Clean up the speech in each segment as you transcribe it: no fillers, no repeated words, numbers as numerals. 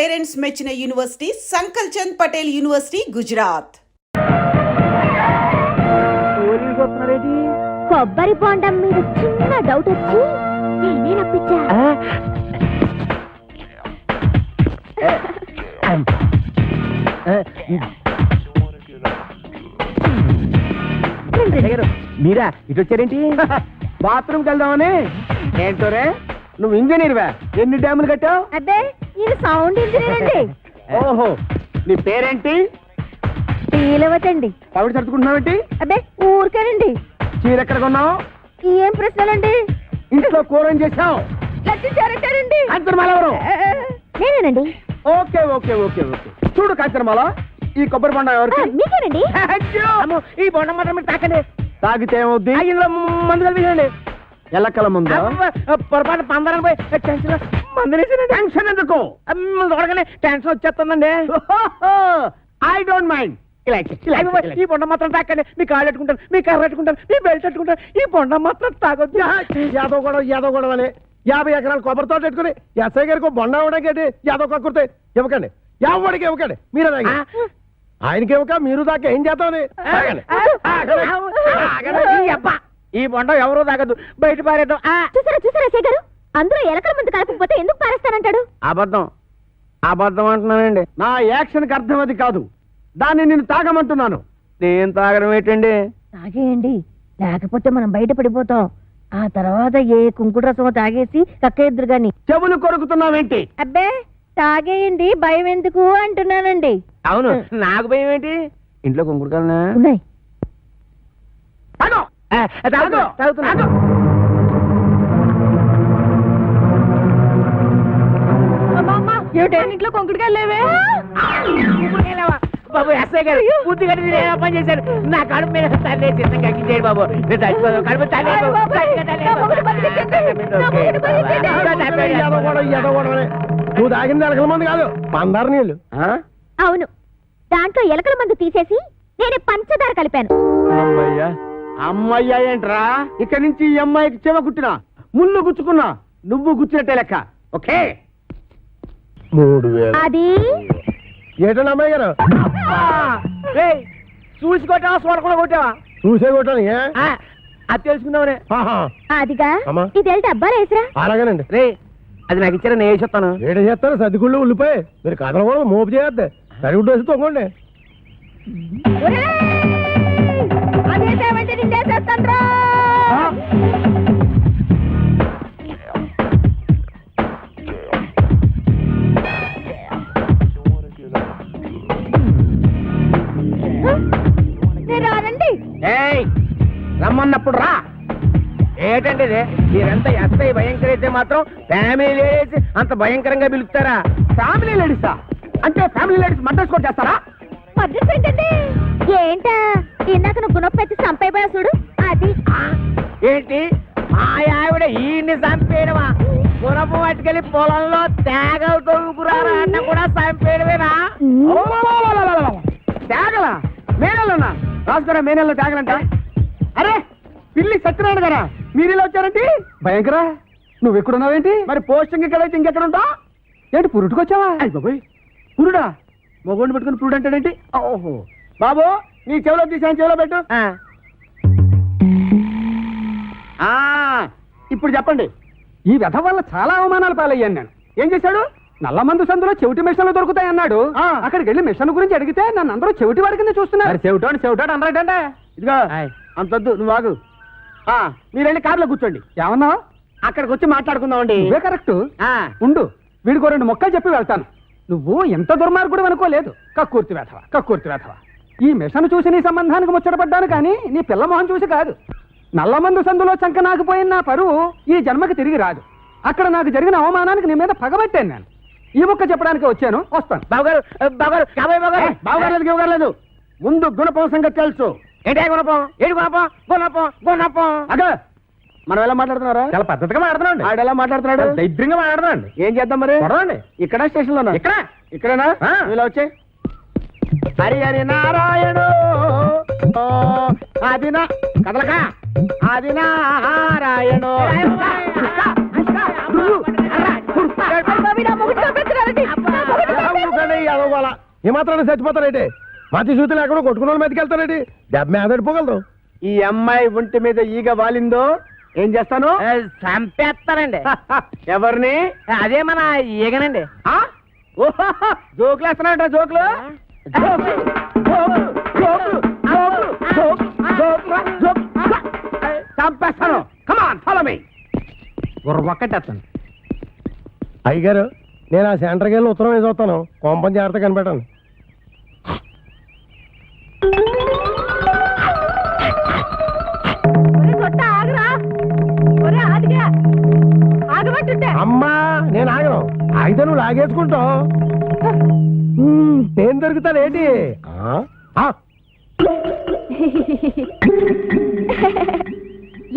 Parents మెచ్చిన university సంకల్ Chand Patel university Gujarat. కొబ్బరి బొండం మీద చిన్న డౌట్ వచ్చి నేనే రప్పించా. మీరా ఇటు వచ్చారేంటి? బాత్రూమ్కి వెళ్దామని. ఏంటోరే నువ్వు ఇంజనీర్వా? ఎన్ని డ్యాములు కట్టావు? అదే ఇది సౌండ్ ఇంజనీర్ అండి. ఓహో, నీ పేరేంటి? శ్రీలవతండి. పవిడి సర్దుకుంటున్నావేంటి? అదే ఊరికేనండి. చీర ఎక్కడ కొన్నావు? ఏం ప్రశ్నలండి? ఇంట్లో కూర ఏం చేసావు? లచ్చారంటారండి. కాంచనమాల ఎవరు? నేనేనండి. Okay okay okay okay. చూడు కాంచనమాల, ఈ కొబ్బరి బొండం ఎవరికి? మీకేనండి. ఈ బొండం మాత్రం మీరు తాకండి. తాగితే ఏమవుద్ది? ఇందులో మందు కలిపేయండి. ఎల్లకల ముందు పొరపాటు పందరం పోయి టెన్షన్ ఎందుకు? టెన్షన్ వచ్చేస్తుందండి. I don't mind. ఈ బొండం మాత్రం తాకండి. మీ కాళ్ళు పెట్టుకుంటాను, మీ కర్ర పెట్టుకుంటాను, మీ బెల్ట్ పెట్టుకుంటాను. ఈ బొండం మాత్రం తాగొద్దు. యాదవ్ గొడవ అని 50 ఎకరాల కొబ్బరి తోట పెట్టుకుని ఎస్ఐ గారికి బొండం ఇవ్వడానికి యాదవ్ కక్కుర్తే ఇవ్వకండి. ఎవరికి ఇవ్వకండి. మీరే తాగి ఆయనకి ఇవ్వక మీరు దాకా ఏం చేద్దామని. ఈ బొండం ఎవరో తాగదు, బయట పారేద్దాం. చూసారా చూసారా శేఖర్ గారు, అందరూ ఎలకల ముందు కలపకపోతే ఎందుకు పారేస్తానంటాడు? అబద్ధం అబద్ధం అంటున్నానండి. నా యాక్షన్కి అర్థం అది కాదు. దాన్ని నేను తాగమంటున్నాను. నేను తాగడం ఏంటండి? తాగేయండి, లేకపోతే మనం బయట పడిపోతాం. ఆ తర్వాత ఏ కుంకుడు రసమో తాగేసి కక్కేద్దరు గాని. చెవులు కొరుకుతున్నావేంటి? అబ్బే తాగేయండి, భయం ఎందుకు అంటున్నానండి. అవును, నాకు భయం ఏంటి? ఇంట్లో కుంకుడుకాయలు ఉన్నాయి. ఇంట్లో కొంకుడుకాయలు లేవే. బాబు ఎస్ఐ గారు బుద్ధి కట్టి పని చేశారు. నా కడుపు మీద తల్లి చేయండి బాబు. కడుపు నువ్వు తాగింది ఎలకల మంది కాదు, పందారు నీళ్ళు. అవును, దాంట్లో ఎలకల మందు తీసేసి నేనే పంచదార కలిపాను. అమ్మయ్యా అమ్మయ్యా ఏంట్రా? ఇక్కడి నుంచి ఈ అమ్మాయికి చెవ కుట్టినా ముళ్ళు గుచ్చుకున్నా నువ్వు గుచ్చినట్టే లెక్క. ఓకే 3000. అది ఏటండి అమ్మాయి గారు? చూసి కొట్టావా చూడకుండా కొట్టావా? చూసే కొట్టాను. అది తెలుసుకుందామనే. అదిగా ఇది వెళ్తే అబ్బాయి వేసిరా. అలాగేనండి. రే అది నాకు ఇచ్చారా, నేను వేసేస్తాను. ఏట చేస్తాను? సర్దిగుళ్ళు ఉల్లిపోయి మీరు కథలు కూడా మోపు చేయద్దు. సరిగుడ్డు వేసి తొంగండి. అదేసామంటే నిండేసేస్తాను. రమ్మన్నప్పుడు రా. ఏంటండి ఇది? మీరెంత ఎస్ఐ భయంకర అయితే మాత్రం ఫ్యామిలీ లేడీస్ అంత భయంకరంగా పిలుస్తారా? ఫ్యామిలీ లేడీసా? అంటే ఫ్యామిలీ లేడీస్ మర్డర్స్ కూడా చేస్తారా? ఏంటా ఇందాక నువ్వు గుణపెట్టి చంపైపోయా చూడు, అది ఏంటి? మా ఆవిడ ఈయన్ని చంపేయడమా? గుణపు పట్టుకెళ్ళి పొలంలో తేగలు తొలుగురారా అన్న కూడా చంపేయడమేనా? తేగలా? మేనల్లోనా? రాజుగారా మేనల్లో తేగలంట? అరే పిల్లి సత్యనారాయణ గారా, మీరు ఇలా వచ్చారంటే? భయంకరా, నువ్వు ఎక్కడున్నావేంటి? మరి పోస్టింగ్ ఇక్కడైతే ఇంకెక్కడ ఉంటావు ఏంటి? పురుటుకొచ్చావా? అయ్యి బాబోయ్, పురుడా? మొగోడిని పెట్టుకుని పురుడు అంటాడేంటి? ఓహో బాబు, నీ చెవిలో తీసాను, చెవిలో పెట్టు. ఇప్పుడు చెప్పండి. ఈ వ్యధ వల్ల చాలా అవమానాలు పాలయ్యాను నేను. ఏం చేశాడు? నల్లమందు సందులో చెవిటి మిషన్లు దొరుకుతాయన్నాడు. అక్కడికి వెళ్ళి మిషన్ గురించి అడిగితే నన్ను అందరూ చెవిటి వాడి కింద చూస్తున్నారు. చెవిటాడు అన్నాడంటే ఇదిగో అంతొద్దు, నువ్వు ఆగు. మీరు వెళ్ళి కార్లో కూర్చోండి. ఏమన్నా? అక్కడికి వచ్చి మాట్లాడుకుందామండి. ఇవే కరెక్ట్. ఉండు, వీడికో 2 మొక్కలు చెప్పి వెళ్తాను. నువ్వు ఎంత దుర్మార్గుడు అనుకోలేదు. కక్కుర్తి వేధవా, కక్కుర్తి వేధవా. ఈ మిషన్ చూసి నీ సంబంధానికి ముచ్చటపడ్డాను కానీ నీ పిల్ల మొహం చూసి కాదు. నల్లమందు సందులో చంక నాకుపోయిన నా పరువు ఈ జన్మకి తిరిగి రాదు. అక్కడ నాకు జరిగిన అవమానానికి నీ మీద పగబట్టాను నేను. ఈ మొక్క చెప్పడానికి వచ్చాను, వస్తాను. బావగారు బావగారు బావగారు ఇవ్వగలేదు. ముందు గుణపం సంగతి తెలుసు. ఏంటే గుణపం? ఏడు గుణపం? గుణపం గుణపం అగా మనం ఎలా మాట్లాడుతున్నారా? చాలా పద్ధతిగా మాట్లాడుతున్నాడు. ఆడు ఎలా మాట్లాడుతున్నాడు? దైద్యంగా మాట్లాడుతున్నాడు. ఏం చేద్దాం మరి? ఇక్కడ స్టేషన్ లో ఇక్కడేనా? ఇలా వచ్చే హరి హరి నారాయణు అది నా కదలక అది నారాయణు. ఏమాత్రాన్ని చచ్చిపోతారేటి మతి సూతులు ఎక్కడో కొట్టుకున్న వాళ్ళ మీదకి వెళ్తారేటి దెబ్బ మీద పడిపోగలదు. ఈ అమ్మాయి ఒంటి మీద ఈగ వాలిందో ఏం చేస్తాను? చంపేస్తానండి. ఎవరిని? అదే మన ఈగనండి. జోకులు వేస్తున్నాడ? జోకులు చంపేస్తాను. Come on follow me. ఒక్కటేస్తాను. అయ్యగారు నేను ఆ సెంటర్కి వెళ్ళి ఉత్తరం వేసి వస్తాను. కోంపం జాగ్రత్త కనిపెట్టండి. అమ్మా నేను ఆగను. ఆగితే నువ్వు లాగేసుకుంటావు. నేను దొరుకుతానేంటి?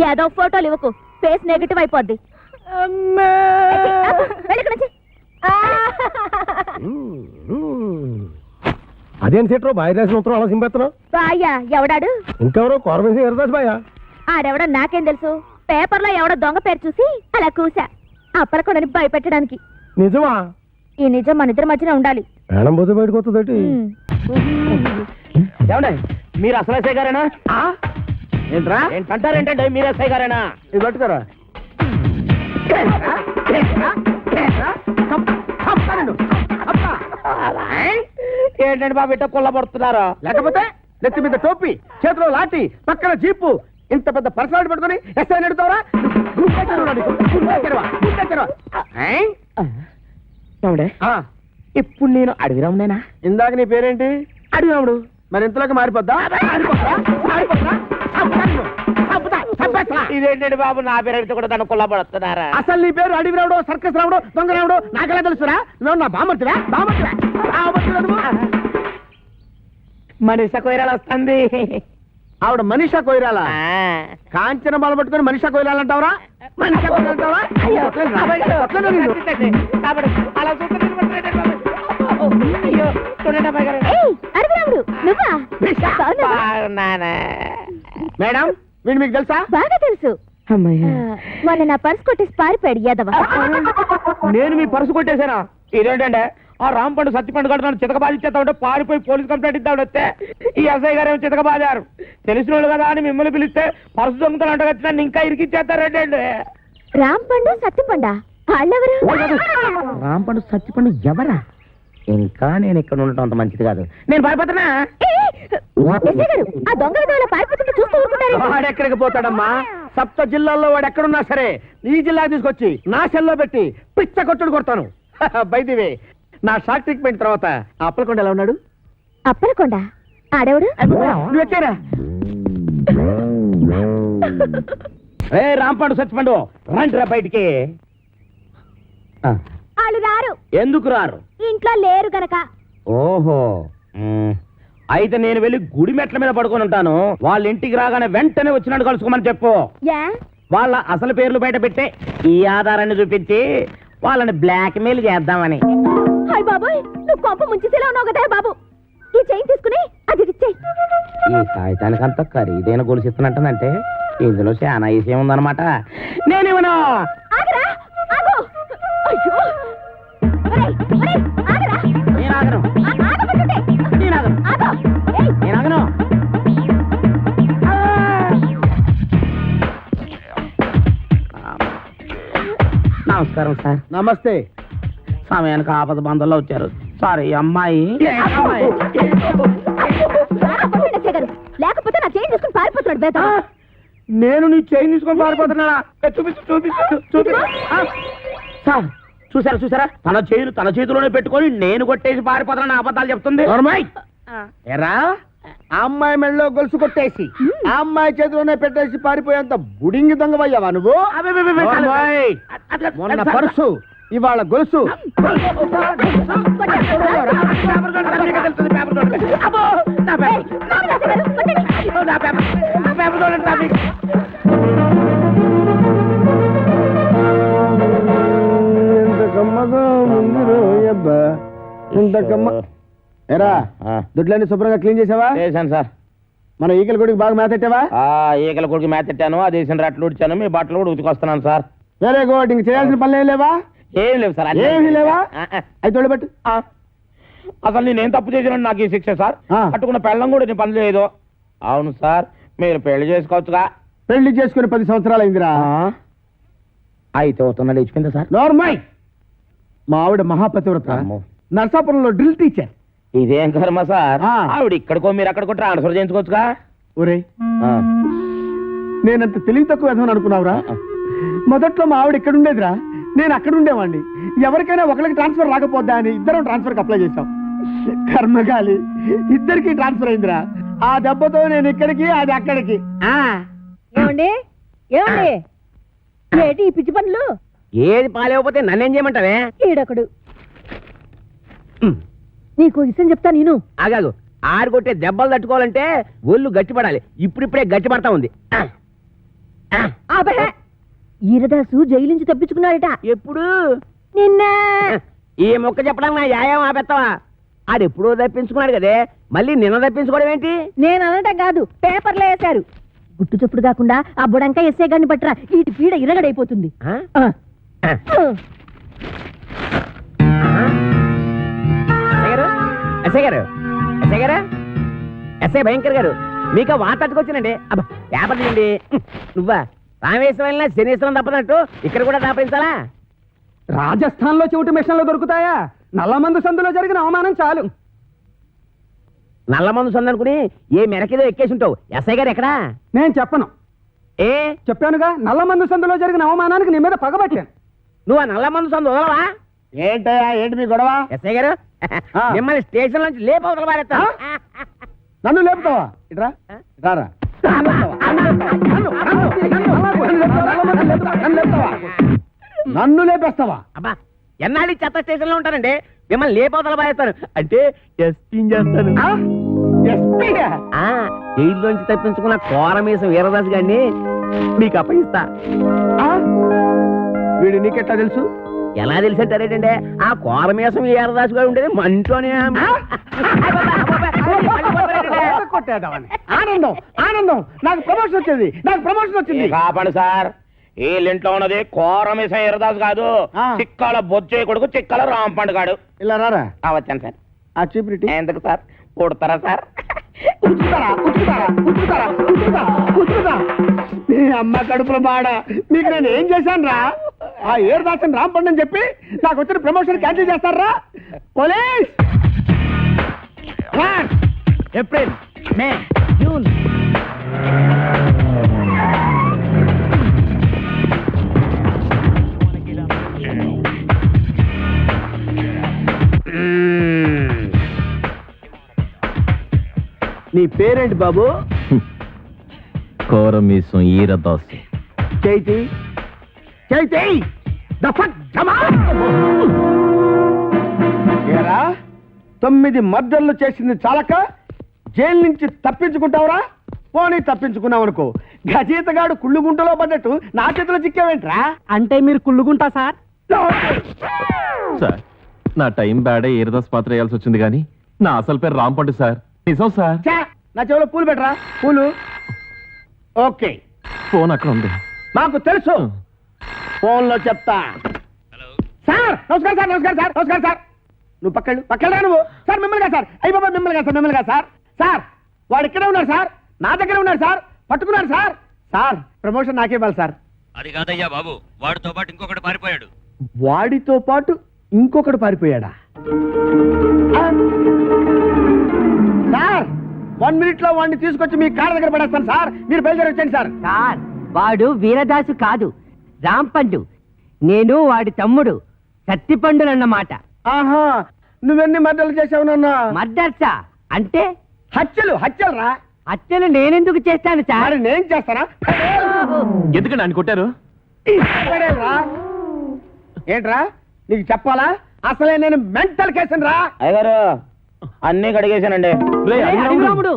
ఏదో ఫోటోలు ఇవ్వకు, ఫేస్ నెగటివ్ అయిపోద్ది. అదేం సెట్రో బాయ్ రాసిన ఉత్తరం అలా సింపెత్తను. బాయ్యా ఎవడాడు? ఇంకెవరో కోరమేసి ఎరదాస్ బాయా. ఆడెవడో నాకేం తెలుసు. పేపర్లో ఎవడో దొంగ పేరు చూసి అలా కూసా అప్పలకొండని భయపెట్టడానికి. నిజమా? ఈ నిజం మన ఇద్దరి మధ్యన ఉండాలి. ప్రాణం పోతే బయటకు వస్తుందటి. ఏమండి మీరు అసలు ఎస్ఐ గారేనా? ఏంట్రా? ఏంటంటారేంటండి మీరు ఎస్ఐ గారేనా? ఇది పట్టుకోరా. ఏంటండి బాబు ఇట్ట కొల్లబడుతున్నారు? లేకపోతే నెత్తి మీద టోపీ, చేతిలో లాఠీ, పక్కన జీపు, ఇంత పెద్ద పర్సనాలిటీ పట్టుకుని ఎస్ఐ నడుతావరా? ఇప్పుడు నేను అడవిరామునేనా? ఇందాక నీ పేరేంటి? అడవిరాముడు. మరి ఇంతలోకి మారిపోద్దా? ఇదేంటండి బాబు నా పేరు అడిగితే కూడా దాన్ని కొల్లబడుతున్నారా? అసలు నీ పేరు అడవి రావుడు, సర్కస్ రావుడు, దొంగ రావుడు నాకెలా తెలుసురా? నువ్వు నా బామర్తివా? మనిషి కొయ్యాలి వస్తుంది. ఆవిడ మనిషా కొయ్యాలా? కాంచన బాల పట్టుకుని మనిషా కొయ్యాలంటావరా? మనిషా కొయ్యాలంటావా? మేడం వీడు మీకు తెలుసా? బాగా తెలుసు. మొన్న నా పర్స్ కొట్టేసి పారిపోయాడు యాదవ. నేను మీ పర్సు కొట్టేశానా? ఇదేంటంటే ఆ రాంపండు సత్తిపండు గడు నన్ను చితక బాధించేస్తా ఉంటే పారిపోయి పోలీస్ కంప్లైంట్ ఇద్దాడు వస్తే ఈ ఎస్ఐ గారు ఏమో చితక బాధారు. తెలిసిన వాళ్ళు కదా అని మిమ్మల్ని పిలిస్తే పర్సు దొంగతలు అంటే నన్ను ఇంకా ఇరికిచ్చేస్తారంటే. రాంపండు సత్తిపండా వాళ్ళెవరు? రాంపండు సత్తిపండు ఎవరా? ఇంకా నేను ఇక్కడ ఉండటం అంత మంచిది కాదు. నేను పారిపోతున్నా. ఆ దొంగల దొంగ పారిపోతుంటే చూస్తూ ఊరుకుంటారు. వాడెక్కడికి పోతాడమ్మా? సప్త జిల్లాల్లో వాడు ఎక్కడున్నా సరే ఈ జిల్లా తీసుకొచ్చి నా సెల్లో పెట్టి పిచ్చ కొట్టుడు కొడతాను. బైదివే నా షాక్ ట్రీట్మెంట్ తర్వాత అప్పలకొండ ఎలా ఉన్నాడు? అప్పలకొండ ఆడేవుడు? నువ్వు వచ్చారా? ఏ రాంపండు సత్తిపండు రండి రా బయటికి. వాళ్ళు రారు. ఎందుకు రారు? ఇంట్లో లేరు గనక. ఓహో అయితే నేను వెళ్ళి గుడి మెట్ల మీద పడుకొని ఉంటాను. వాళ్ళ ఇంటికి రాగానే వెంటనే వచ్చినట్టు కలుసుకోమని చెప్పు. వాళ్ళ అసలు పేర్లు బయట పెట్టే ఈ ఆధారాన్ని చూపించి వాళ్ళని బ్లాక్ మెయిల్ చేద్దామని. హాయ్ బాబోయ్, నువ్వు కొంప ముంచేసేలా ఉన్నావు కదా బాబు. ఈ చైన్ తీసుకుని అది ఇచ్చేయ్. ఈ కాగితానికి అంత ఖరీదైన గొలుసిస్తున్నట్టంటే ఇందులో చాలా విషయం ఉందన్నమాట. నేనేమన్నా ఆగరా ఆగు. అయ్యో ఒరేయ్ ఒరేయ్ ఆగరా. నేను ఆగను. ఆగమంటుంటే. నేను ఆగను. ఆగు. ఏయ్ నేను ఆగను. నమస్కారం సార్. నమస్తే. సమయానికి ఆపద బంధంలో వచ్చారు. సారీ అమ్మాయి. లేకపోతే నా చైన్ తీసుకుని పారిపోతున్నాడు బేట. నేను నీ చైన్ తీసుకొని పారిపోతున్నా. చూపించు చూపించు చూపించు. సార్ చూసారా చూసారా తన చైన్ తన చేతిలోనే పెట్టుకొని నేను కొట్టేసి పారిపోతున్నా అబద్ధాలు చెప్తుంది. ఎరా ఆ అమ్మాయి మెళ్ళలో గొలుసు కొట్టేసి ఆ అమ్మాయి చేతిలోనే పెట్టేసి పారిపోయేంత బుడింగి దొంగవయ్యావా నువ్వు? మొన్న పర్సు ఇవాళ గొలుసు. ఎరా దుడ్లన్నీ శుభ్రంగా క్లీన్ చేసావా? చేశాను సార్. మన ఈకల గుడికి బాగా మేతెట్టావా? ఈకల కొడుకు మేతెట్టాను. అది వేసిన రట్లు ఉడిచాను. మీ బట్టలు కూడా ఉతికొస్తున్నాను సార్. Very good. ఇంక చేయాల్సిన పనులు ఏం లేవా? ఏం లేవు సార్. ఏమీ లేవా? అయితే తోడు పెట్టు. అసలు నేనేం తప్పు చేసినా నాకు ఈ శిక్ష సార్. పట్టుకున్న పెళ్ళం కూడా నేను పని లేదు. అవును సార్, మీరు పెళ్లి చేసుకోవచ్చుగా. పెళ్లి చేసుకుని 10 సంవత్సరాలు అయిందిరా. అయితే అవుతున్నా ఇచ్చిపోయిందా సార్? నార్మల్. మా ఆవిడ మహాపతివ్రత, అమ్మో. నర్సాపురంలో డ్రిల్ టీచర్. ఇదేం కర్మ సార్, ఆ. ఆవిడ ఇక్కడికో మీరు అక్కడికో ట్రాన్స్ఫర్ చేయించుకోవచ్చుగా. ఒరే, నేనంత తెలివి తక్కువ విధమని అనుకున్నావురా? మొదట్లో మా ఆవిడ ఇక్కడ ఉండేదిరా, నేను అక్కడ ఉండేవాడిని. ఎవరికైనా ఒకరికి ట్రాన్స్ఫర్ రాకపోద్దా అని ఇద్దరం ట్రాన్స్ఫర్కి అప్లై చేశాం. కర్మగాలి, ఇద్దరికి ట్రాన్స్ఫర్ అయిందిరా. ఆ దెబ్బతో నేను ఇక్కడికి, అది అక్కడికి. ఏమండి ఏమండి ఏంటి ఈ పిచ్చి పనులు? ఏది పాలేకపోతే నన్నేం చేయమంటావే? ఈడొకడు. నీకు విషయం చెప్తా నేను. ఆగాగు, ఆరు కొట్టే దెబ్బలు తట్టుకోవాలంటే ఒళ్ళు గట్టిపడాలి. ఇప్పుడిప్పుడే గట్టి పడతా ఉంది. ఆబే, ఈరదాసు జైలు నుంచి తప్పించుకున్నాడట. ఎప్పుడు? నిన్న. ఈ మొక్క చెప్పడానికి నా యాయం ఆపెత్తావా? ఆడెప్పుడో తప్పించుకున్నాడు కదే, మళ్ళీ నిన్న తప్పించుకోవడం ఏంటి? నేను అనటం కాదు, పేపర్లో వేశారు. గుట్టు చప్పుడు కాకుండా ఆ బుడంకా ఎస్ఏ గారిని పట్టరా, ఈ పీడ ఇరగడైపోతుంది. ఆ? ఆ. ఎస్ఐ గారు, ఎస్ఐ గారు, ఎస్ఐ భయంకర్ గారు, మీకు వార్త తట్టుకొచ్చానండి. అబ్బా, పేపర్ తీయండి. నువ్వా రామేశ్వరం శనీశ్వరం తప్పనట్టు ఇక్కడ కూడా దాపించాలా? రాజస్థాన్ లో చెవిటి మిషన్లు దొరుకుతాయా? నల్లమందు సందులో జరిగిన అవమానం చాలు. నల్లమందు సందు అనుకుని ఏ మెరకేదో ఎక్కేసి ఉంటావు. ఎస్ఐ గారు ఎక్కడా? నేను చెప్పను. ఏ చెప్పానుగా, నల్లమందు సందులో జరిగిన అవమానానికి నీ మీద పగబట్టాను. నువ్వు ఆ నల్లమందు సందు వదలవా? ఏంటయ్యా, ఏంటి మీ గొడవ? ఎస్ఐ గారు, మిమ్మల్ని స్టేషన్ నుంచి లేపవతల పారేస్తా. నన్ను లేపుతావా? ఇట్రా, రారా. నన్ను లేపేస్తావా? అబ్బా, ఎన్నాళ్ళు ఈ చెత్త స్టేషన్ లో ఉంటానండి. మిమ్మల్ని లేపవతల పారేస్తాను అంటే ఎస్పీని చేస్తాను. జైల్లోంచి తప్పించుకున్న కోరమేసం వీరదాస్ గారిని మీకు అప్పగిస్తా. వీడు నీకెట్టా తెలుసు? ఎలా తెలిసంటారేటండి, ఆ కోరమేసం వీరదాస్ గారు ఉండేది మా ఇంట్లోనే. ఆనందం, ఆనందం, నాకు ప్రమోషన్ వచ్చింది, నాకు ప్రమోషన్ వచ్చింది. కాపాడు సార్, వీళ్ళింట్లో ఉన్నది కోరమేసం ఎరదాసు కాదు, చిక్కాల బొచ్చే కొడుకు చిక్కాల రాంపండు గాడు. ఇలా రారా. వచ్చాను సార్. ఆ చీపురిటి ఎందుకు సార్? కొడతారా సార్? నీ అమ్మ కడుపుల బాడ, మీకు నేను ఏం చేశాను రా? ఆ ఏడు దాసన్ రాంపండి అని చెప్పి నాకు వచ్చిన ప్రమోషన్ క్యాన్సిల్ చేస్తారా? పోలీస్! ఏప్రిల్, మే, జూన్. నీ పేరేంటి బాబు? కోరమీసం ఈరదాసు. చైతి, చైతి, ఏరా 9 మర్డర్లు చేసింది చాలక జైలు నుంచి తప్పించుకుంటావురా? పోనీ తప్పించుకున్నావు అనుకో, గజీతగాడు కుళ్ళుగుంటలో పడ్డట్టు నా చేతిలో చిక్కావేంట్రా? అంటే మీరు కుళ్ళుకుంటా సార్? సార్, నా టైం బ్యాడే ఈరదాస్ పాత్ర వేయాల్సి వచ్చింది కానీ నా అసలు పేరు రాంపండు సార్. నిజం సార్. ఛా, నా చెవిలో పూలు పెట్టరా, పూలు. ఓకే, ఫోన్ అక్కడ ఉంది. మాకు తెలుసు, ఫోన్లో చెప్తా. సార్ నమస్కారం సార్, నమస్కారం సార్, నమస్కారం సార్. నువ్వు పక్కరా నువ్వు. సార్ మిమ్మల్ని సార్, అయ్యి బాబా మిమ్మల్ని సార్, మిమ్మల్ని సార్. సార్ వాడు ఇక్కడే ఉన్నారు సార్, నా దగ్గర ఉన్నారు సార్, పట్టుకున్నారు సార్. సార్ ప్రమోషన్ నాకే ఇవ్వాలి సార్. అది కాదయ్యా బాబు, వాడితో పాటు ఇంకొకటి పారిపోయాడు. వాడితో పాటు ఇంకొకడు పారిపోయాడా? సార్ 1 minute లో వాడిని తీసుకొచ్చి మీ కార్ దగ్గర పడేస్తాను సార్, మీరు బయలుదేరి వచ్చండి సార్. సార్, వాడు వీరదాసు కాదు, రాంపండు. నేను వాడి తమ్ముడు కత్తిపండునన్నమాట. ఆహా, నువ్వెన్ని మర్డర్లు చేసావు నాన్న? మర్డర్సా అంటే? హత్యలు, హత్యలు రా. హత్యలు నేనెందుకు చేస్తాను సార్? మరి నేను చేస్తానా? ఎందుకండి ఆయన కొట్టారు? రా. ఏంట్రా నీకు చెప్పాలా? అసలే నేను మెంటల్ కేసు రా. అయ్యగారు, అన్నీ కడిగేశానండి. రాముడు,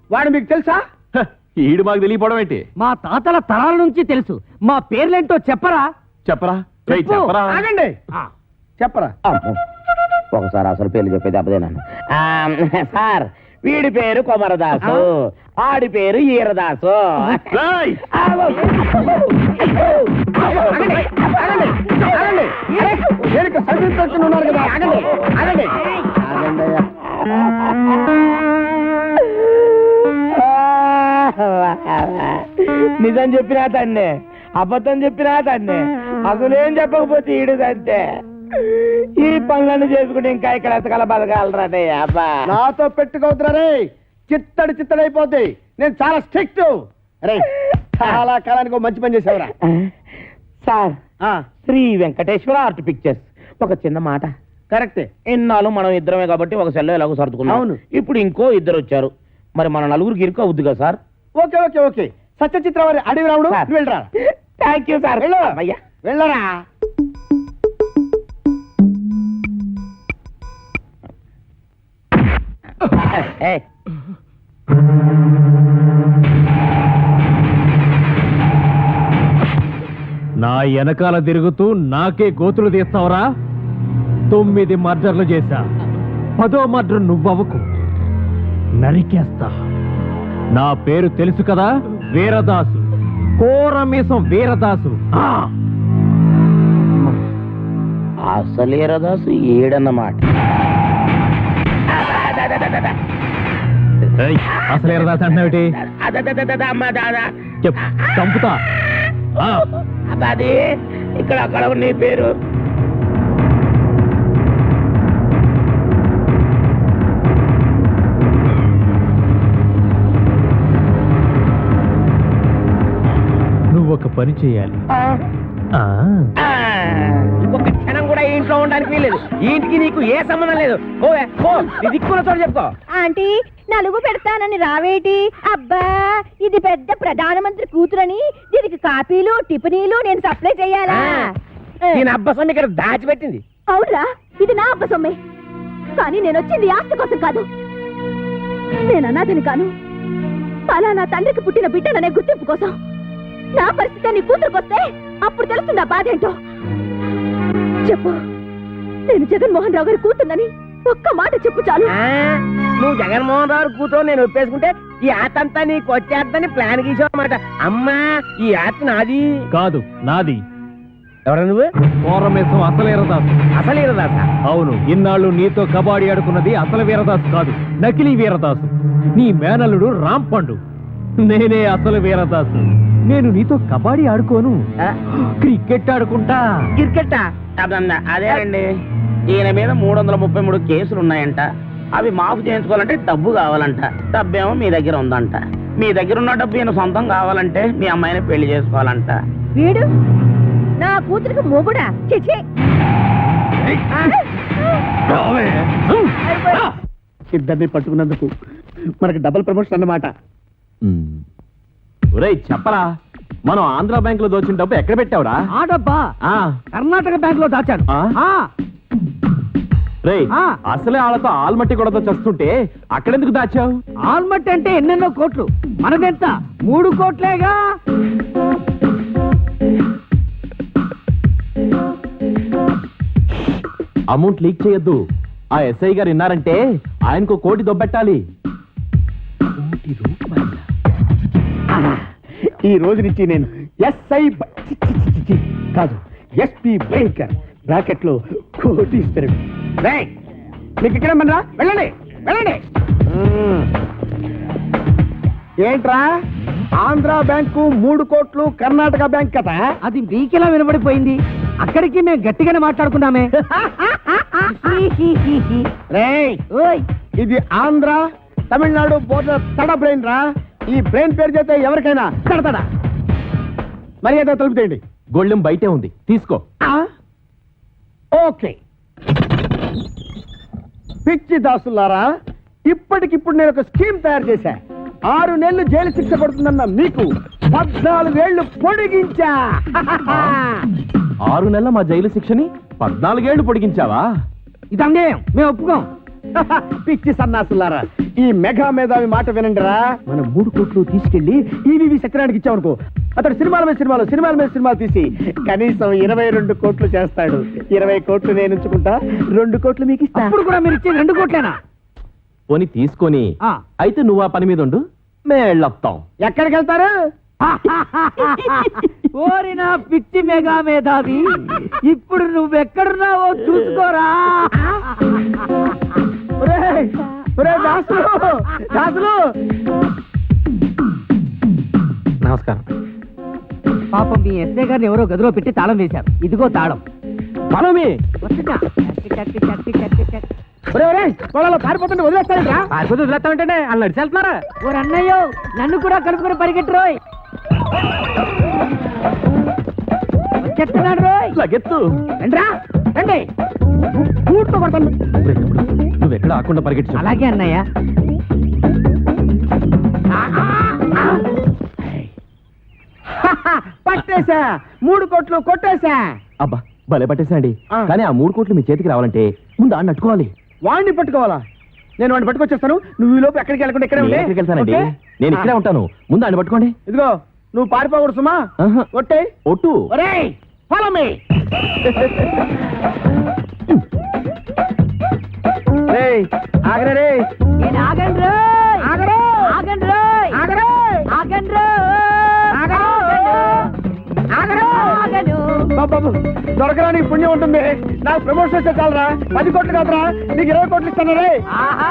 వాడు మీకు తెలుసా? హ, ఈడు మాకు తెలియపోవడం ఏంటి? మా తాతల తరాల నుంచి తెలుసు. మా పేర్లేంటో చెప్పరా? చెప్పరా? రేయ్, చెప్పు. చెప్పరా? ఆగండి, చెప్పరా. అమ్మో, ఒకసారి అసలు పేర్లు చెప్పేది అబ్బదేనాను. సార్, వీడి పేరు కొమరదాసు, ఆడి పేరు ఈరదాసు. రేయ్! ఆగండి, ఆగండి, ఆగండి. దేనికి సర్వీస్ ఉన్నారు కదా, ఆగండి, ఆగండి. నిజం చెప్పినా తన్నే, అబద్ధం చెప్పినా తన్నే, అసలేం చెప్పకపోతే ఈడుదంతే. ఈ పనులన్నీ చేసుకుంటే ఇంకా ఇక్కడ ఎతకల బతకాలరాదే అబ్బా. నాతో పెట్టుకోవద్దురా రే, చిత్తడి నేను చాలా స్ట్రిక్ట్. రే చాలా కాలానికి ఒక మంచి పని చేసావురా. Sir, Sri Venkateswara Art Pictures ఒక చిన్న మాట. కరెక్టే. ఇన్నాళ్ళు మనం ఇద్దరమే కాబట్టి ఒక సెల్లో ఎలాగో సర్దుకున్నాం. అవును. ఇప్పుడు ఇంకో ఇద్దరు వచ్చారు, మరి మన నలుగురికి ఇరుకు అవుద్ది కదా sir? Okay okay okay. Satyachitra వారి అడవి రాముడు, సార్. నువ్వు వెళ్ళరా. Thank you sir. వెళ్ళు. అయ్యా వెళ్ళరా. నా వెనకాల తిరుగుతూ నాకే గోతులు తీస్తావురా? 9 మర్డర్లు చేశా, 10వ మర్డర్ నువ్వవుకు, నరికేస్తా. నా పేరు తెలుసు కదా, వీరదాసు, కోరమీసం వీరదాసు. అసలేరదాసు ఏడన్నమాట. అసలు వీరదాసు అంటున్నావుటి? చెప్పు, చంపుతా. అది ఇక్కడ అక్కడ నీ పేరు. నువ్వు ఒక పని చేయాలి. ఇంకొక క్షణం కూడా ఈ ఇంట్లో ఉండడానికి వీలేదు. ఈ ఇంటికి నీకు ఏ సంబంధం లేదు. ఓవే ఓ, నీ దిక్కున్న చోటు చెప్పుకో. ఆంటీ, నలుగు పెడతానని రావేటి? అబ్బా, ఇది పెద్ద ప్రధానమంత్రి కూతురని దీనికి కాపీలు టిఫినీలు నేను సప్లై చేయాలా? నేను అబ్బసం ఇక్కడ దాచిపెట్టింది. అవునరా, ఇది నా అబ్బ సొమ్మే. కానీ నేను వచ్చింది ఆస్తి కోసం కాదు. నేను అనాథని కాను, అలా నా తండ్రికి పుట్టిన బిడ్డననే గుర్తింపు కోసం. నా పరిస్థితి నీ కూతురుకొస్తే అప్పుడు తెలుస్తుంది ఆ బాధ ఏంటో. చెప్పు, నేను జగన్మోహన్ రావు గారి కూతున్నని ఒక్క మాట చెప్పు చాలు. నువ్వు జగన్మోహన్ రావు కూతురు నేను ఒప్పేసుకుంటే ఈ ఆతంతా నీకు వచ్చేద్దని ప్లాన్ గీసావన్నమాట. అమ్మా, ఈ ఆత నాది కాదు, నాది. ఎవరా నువ్వు? కోరమేసం అసలు వీరదాసు. అసలు వీరదాసా? అవును. ఇన్నాళ్ళు నీతో కబాడీ ఆడుకున్నది అసలు వీరదాసు కాదు, నకిలీ వీరదాసు. నీ మేనల్లుడు రాంపండు. నేనే అసలు వీరదాసు. నేను నీతో కబాడీ ఆడుకోను, క్రికెట్ ఆడుకుంటా. క్రికెట్టా? అదేనండి, ఈయన మీద 333 కేసులు ఉన్నాయంట. అవి మాఫ్ చేయించుకోవాలంటే డబ్బు కావాలంట. డబ్బేమో మీ దగ్గర ఉందంట. మీ దగ్గర ఉన్న డబ్బు ఈయన సొంతం కావాలంటే మీ అమ్మాయిని పెళ్లి చేసుకోవాలంట. వీడు నా కూతురికి మొగుడా? చిచి! ఇద్దరిని పట్టుకున్నందుకు మనకి డబుల్ ప్రమోషన్ అన్నమాట. ఒరేయ్ చెప్పరా, మనం ఆంధ్ర బ్యాంక్ లో దోచిన డబ్బు ఎక్కడ పెట్టావురా? ఆ డబ్బా కర్ణాటక బ్యాంక్ లో దాచాను. రేయ్, అసలే వాళ్ళతో ఆల్మట్టి కూడా చస్తుంటే అక్కడెందుకు దాచావు? ఆల్మట్టి అంటే ఎన్నెన్నో కోట్లు, మనదెంత 3 కోట్లేగా. అమౌంట్ లీక్ చేయొద్దు. ఆ ఎస్ఐ గారు విన్నారంటే ఆయనకు 1 కోటి దొబ్బెట్టాలి. ఈ రోజు నుంచి నేను ఎస్ఐ కాదు, ఎస్పీ భయంకర్, బ్రాకెట్ లో కోటీశ్వరుడు. మీకు ఇక్కడ మనరా, వెళ్ళండి వెళ్ళండి. ఏంట్రా, ఆంధ్ర బ్యాంకు 3 కోట్లు, కర్ణాటక బ్యాంక్ కదా? అది మీకెలా వినబడిపోయింది? అక్కడికి మేము గట్టిగానే మాట్లాడుకున్నామే. రేయ్, ఇది ఆంధ్ర తమిళనాడు బోర్డర్ తడ బ్రెయిన్ రా. ఈ బ్రెయిన్ పేరు చేస్తే ఎవరికైనా తడతడా. మర్యాద తలుపుతేయండి. గొళ్ళెం బయటే ఉంది, తీసుకో. ఓకే. పిచ్చి దాసులారా, ఇప్పటికిప్పుడు నేను ఒక స్కీమ్ తయారు చేశా. 6 నెలలు జైలు శిక్ష పడుతుందన్న మీకు 14 ఏళ్లు పొడిగించా. 6 నెలల మా జైలు శిక్షని 14 ఏళ్లు పొడిగించావా? ఇది అన్యాయం, మేము ఒప్పుకోం. పిచ్చి సన్నాసులారా, ఈ మెగా మేధావి మాట వినండిరా. మనం 3 కోట్లు తీసుకెళ్లి ఈవీవి సత్యనారాయణకి ఇచ్చామనుకో, అతడు సినిమాల మీద సినిమాలు తీసి కనీసం 22 కోట్లు చేస్తాడు. 20 కోట్లు నేను ఉంచుకుంటా, 2 కోట్లు మీకు ఇస్తా. ఇప్పుడు కూడా మీరు ఇచ్చే 2 కోట్లేనా? పోని తీసుకొని అయితే నువ్వు ఆ పని మీద ఉండు, మేళ్ళొస్తాం. ఎక్కడికి వెళ్తారు? ఓరిన పిచ్చి మెగా మేధావి, ఇప్పుడు నువ్వెక్కడున్నావో చూసుకోరా. దాసులు నమస్కారం. అన్నయ్య గారిని ఎవరో గదిలో పెట్టి తాళం వేశారు. ఇదిగో తాళం. మనమే పొలాల్లో పారిపోతుంటే వదిలేస్తారా? పారిపోతే వదిలేస్తామంటే వాళ్ళు నడిచి వెళ్తున్నారా? ఓ అన్నయ్యో, నన్ను కూడా కలుపుకొని పరిగెట్టురోయ్. వచ్చేస్తున్నాడు రోయ్. లగెత్తు. రండ్రా, రండి. ఊడ్తో కొడతాను. నువ్వు ఎక్కడ ఆకుండా పరిగెట్టు. అలాగే అన్నయ్య. పట్టేశా, 3 కోట్లు కొట్టేశా. అబ్బా భలే పట్టేసండి. ఆ. కానీ ఆ 3 కోట్లు మీ చేతికి రావాలంటే ముందు ఆడిని అట్టుకోవాలి. వాడిని పట్టుకోవాలా? నేను వాడిని పట్టుకొచ్చేస్తాను. నువ్వు ఈ లోపు ఎక్కడికి వెళ్ళకుండా ఇక్కడే నేను ఉండే. ఎక్కడికి వెళ్తానండి? ఓకే? నేను ఇక్కడే ఉంటాను. ముందు ఆడిని పట్టుకోండి. ఇదిగో నువ్వు పారిపోకూడదు సుమా. ఆహా. ఒట్టే. ఒట్టు. ఒరేయ్, follow me. రేయ్, ఆగరా రేయ్. నేను ఆగండి రోయ్. ఆగరా. ఆగండి రోయ్. ఆగరా. ఆగండి రోయ్. ఆగరా. ఆగరా. ఆగను. బాబు, దొరకరా నీకు పుణ్యం ఉంటుంది. నాకు ప్రమోషన్ వస్తే చాలరా. 10 కోట్లు కాదురా, నీకు 20 కోట్లు ఇస్తాను రే. ఆహా,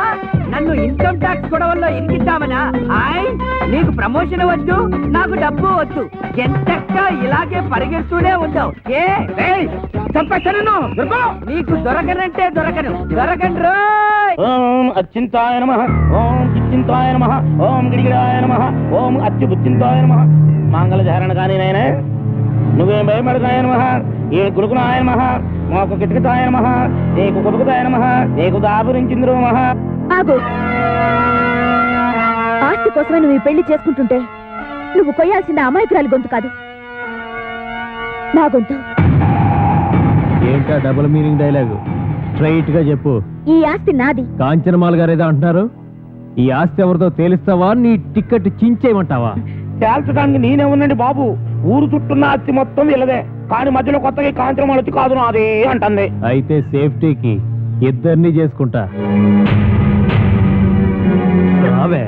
నన్ను ఇన్కమ్ ట్యాక్స్ గొడవల్లో ఇరికిద్దామనా? ఆయ్, నీకు ప్రమోషన్ వద్దు, నాకు డబ్బు వద్దు. ఎంతక్క ఇలాగే పరిగెడుతూనే ఉంటావు. ఏ చంపేస్తాను నిన్ను. దొరుకు. నీకు దొరకనంటే దొరకను. దొరకండి రోయ్. ఓం అచ్చింతాయ నమః, ఓం కిచ్చింతాయ నమః, ఓం గిడిగిడాయ నమః, ఓం అచ్యుబుచ్చింతాయ నమః. మంగళధారణ కానీ నాయన నువ్వేం భయపడతాయ నమః, ఏ గుడుకునాయ నమః, మాకు కిటకితాయ నమః, నీకు కొడుకుతాయ నమః, నీకు దాపురించింద్రు నమః. ఆగు. ఆస్తి కోసమే నువ్వు ఈ పెళ్లి చేసుకుంటుంటే నువ్వు కొయ్యాల్సిన అమాయకురాలి గొంతు కాదు, నా గొంతు. ఏంటా డబుల్ మీనింగ్ డైలాగు? స్ట్రైట్ గా చెప్పు. ఈ ఆస్తి నాది. కాంచనమాల గారు ఏదో అంటున్నారు. ఈ ఆస్తి ఎవరితో తేలిస్తావా, నీ టికెట్ చించేయమంటావా? తేల్చడానికి నేనే ఉండండి బాబు. ఊరు చుట్టున్న అత్తి మొత్తం వీళ్ళదే. కానీ మధ్యలో కొత్తగా కాంచనమాల వచ్చి కాదు నాదే అంటుంది. అయితే సేఫ్టీకి ఇద్దరిని చేసుకుంటా. రావే.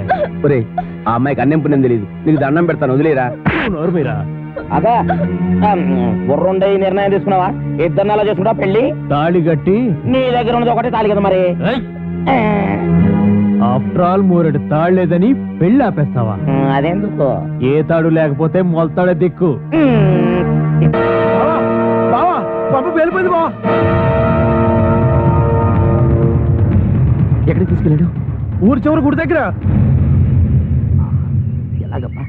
ఒరేయ్, ఆ అమ్మాయికి అన్నం పుణ్యం తెలియదు. నీకు దండం పెడతాను, వదిలేరా. నోరు మీరా. అదా బుర్రుండే నిర్ణయం తీసుకున్నావా? ఇద్దరిని అలా చేసుకుంటా పెళ్లి. తాళి కట్టి. నీ దగ్గర ఉన్నది ఒకటే తాళి కదా మరి. ఆఫ్టర్ ఆల్ మూరెడు తాడు లేదని పెళ్లి ఆపేస్తావా? అదెందుకు? ఏ తాడు లేకపోతే మొలతాడే దిక్కు. బావా, పంపు వెళ్ళిపోయింది బావా. ఎక్కడికి తీసుకెళ్ళాడు? ఊరు చివరి గుడి దగ్గర. ఎలాగమ్మా?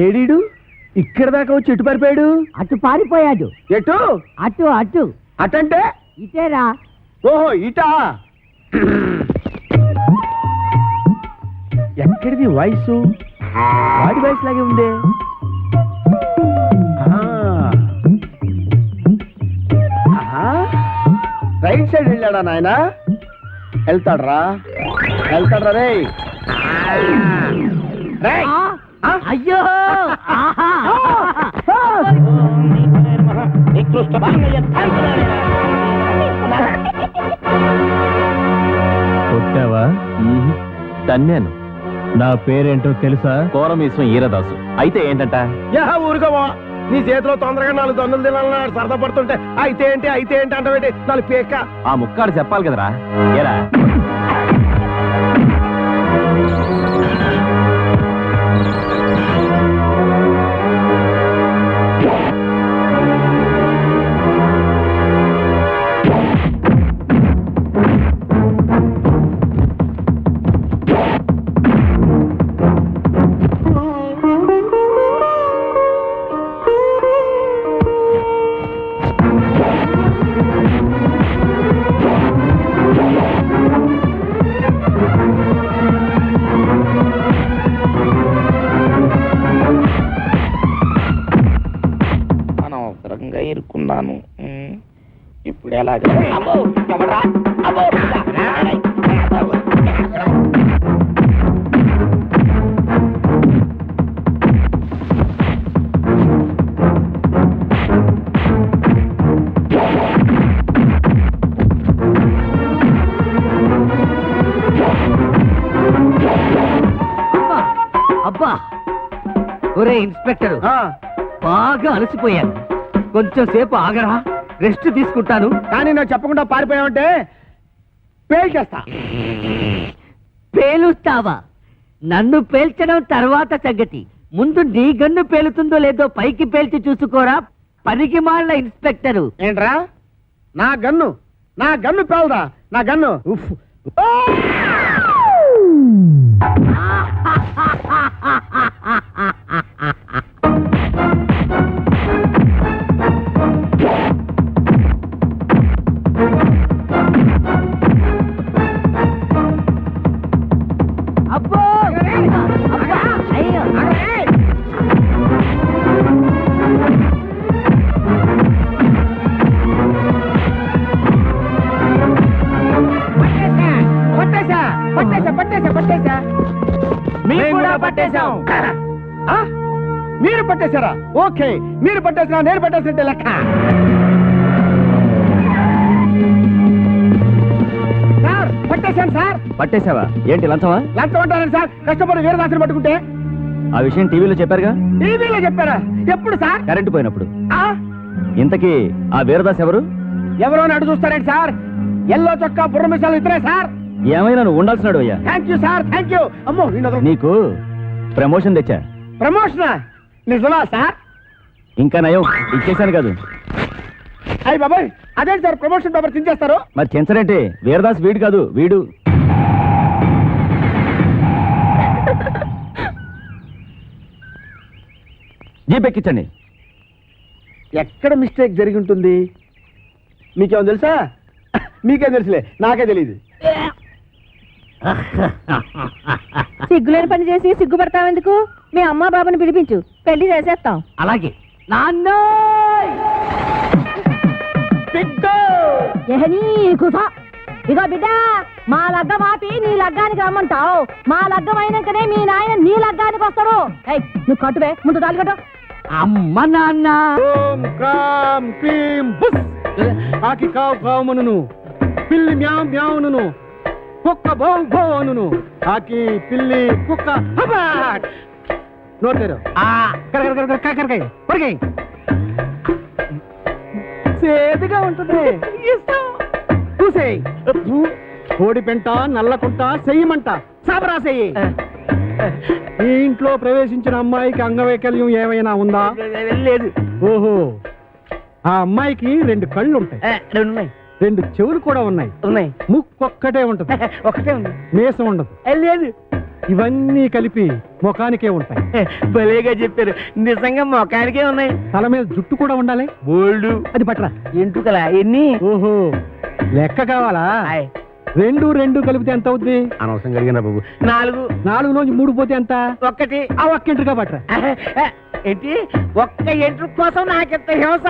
ఏడీడు ఇక్కడ దాకా వచ్చి ఎటు పారిపోయాడు? అటు పారిపోయాడు. ఎటు? అటు అటు అటంటే? ఇటేరా. ఓహో, ఇటా. ఎక్కడిది వాయిస్? వాడి వాయిస్ లాగే ఉందే. రైట్ సైడ్ వెళ్ళాడా నాయన? వెళ్తాడ్రా, వెళ్తాడ్రా రే. అయ్యో. కొట్టావా? తన్నాను. నా పేరేంటో తెలుసా? కోరమీశ్వం ఈరదాసు. అయితే ఏంటంట? ఊరుకోవా, నీ చేతిలో తొందరగా 4 దన్నులు తినాలన్నాడు. సరదా పడుతుంటే అయితే ఏంటి అయితే ఏంటి అంటే 4 పేక. ఆ ముక్కాడు చెప్పాలి కదరా. ఏరా అనవసరంగా ఇరుక్కున్నాను. ఇప్పుడు ఎలాగ? అబ్బో, ఎవడ్రా? అబ్బో, అబ్బా, ఒరే ఇన్స్పెక్టర్, బాగా అలసిపోయాను. కొంచెం సేపు ఆగరా, రెస్ట్ తీసుకుంటాను. కానీ నాకు చెప్పకుండా పారిపోయావంటే పేల్చేస్తా. పేలుస్తావా? నన్ను పేల్చడం తర్వాత సంగతి. ముందు నీ గన్ను పేలుతుందో లేదో పైకి పేల్చి చూసుకోరా పనికి మాలిన ఇన్స్పెక్టరు. ఏంట్రా నా గన్ను పేలదా? నా గన్ను ఉఫ్. అబ్బో అయ్యో పట్టేశా. మేము కూడా పట్టేశాం. ఆ? మీరు పట్టేశారా? ఓకే, మీరు పట్టేసినా నేను పట్టేసినట్టే లెక్క. సార్ పట్టేశాను సార్. పట్టేశావా? ఏంటి లంచమా? లంచం అంటారండి సార్. కష్టపడి వీరదాసుని పట్టుకుంటే. ఆ విషయం టీవీలో చెప్పారుగా. టీవీలో చెప్పారా? ఎప్పుడు సార్? కరెంటు పోయినప్పుడు. ఆ? ఇంతకీ ఆ వీరదాస్ ఎవరు? ఎవరో అని అడుగు చూస్తారేంటి సార్? ఎల్లో చొక్కా బుర్ర మిసాలు ఇద్దరే సార్. ఏమైనా నువ్వు ఉండాల్సినాడు అయ్యా. Thank you sir, thank you. అమ్మో నీకు ప్రమోషన్ తెచ్చా. ప్రమోషనా? నిజమా సార్? ఇంకా నయం ఇచ్చేసాను కాదు. అయ్యి బాబాయ్, అదేంటి సార్ ప్రమోషన్ పేపర్ చించేస్తారు? మరి చెంచరంటే వీరదాస్ వీడు కాదు, వీడు. జీప్ ఎక్కించండి. ఎక్కడ మిస్టేక్ జరిగి ఉంటుంది? మీకేమో తెలుసా? మీకేం తెలుసులే, నాకే తెలియదు. సిగ్గులేని పని చేసి సిగ్గుపడతావెందుకు? మీ అమ్మా బాబాని పిలిపించు, పెళ్లి చేసేస్తాం. అలాగే నాన్న ఇగో బిడ్డ, మా లగ్గం ఆపి నీ లగ్గానికి రమ్మంటావు. మా లగ్గం అయినాకనే మీ నాయన నీ లగ్గానికి వస్తాడు. ఏయ్, నువ్వు కట్టువే, ముందు తాళి కట్టు. అమ్మ నాన్న ఓం క్రాం క్లీం బుస్. కాకి కావు కావుమనును, పిల్లి మ్యావ్ మ్యావును, కుక్క భౌ భౌనును, కాకి పిల్లి కుక్క హబాట్. నోరు తెరు. కొరకాయ సేదుగా ఉంటుంది. చూసేయ్. కోడి పెంట నల్లకుంట చెయ్యమంట సాబరా చెయ్యి. ఈ ఇంట్లో ప్రవేశించిన అమ్మాయికి అంగవైకల్యం ఏమైనా ఉందా? లేదు. ఓహో, ఆ అమ్మాయికి 2 కళ్ళు ఉంటాయి, 2 ఉన్నాయి. 2 చెవులు కూడా ఉన్నాయి. ఉన్నాయి. ముక్కొక్కటే ఉంటది, ఒకటే ఉంది. మీసం ఉండదు. లేదు. ఇవన్నీ కలిపి ముఖానికే ఉంటాయి. భలేగా చెప్పారు. నిజంగా మొఖానికే ఉన్నాయి. తల మీద జుట్టు కూడా ఉండాలి. బోల్డు. అది పట్రా. ఎంటుకలా ఎన్ని? ఓహో, లెక్క కావాలా? 2 కలిపితే ఎంత అవుద్ది? అనవసరం కలిగిన బాబు. 4. 4లోంచి 3 పోతే ఎంత? 1. ఆ ఒక్కింటిగా పట్రా. ఏంటి? ఒక్క ఎంట్రు కోసం నాకెంత హింస.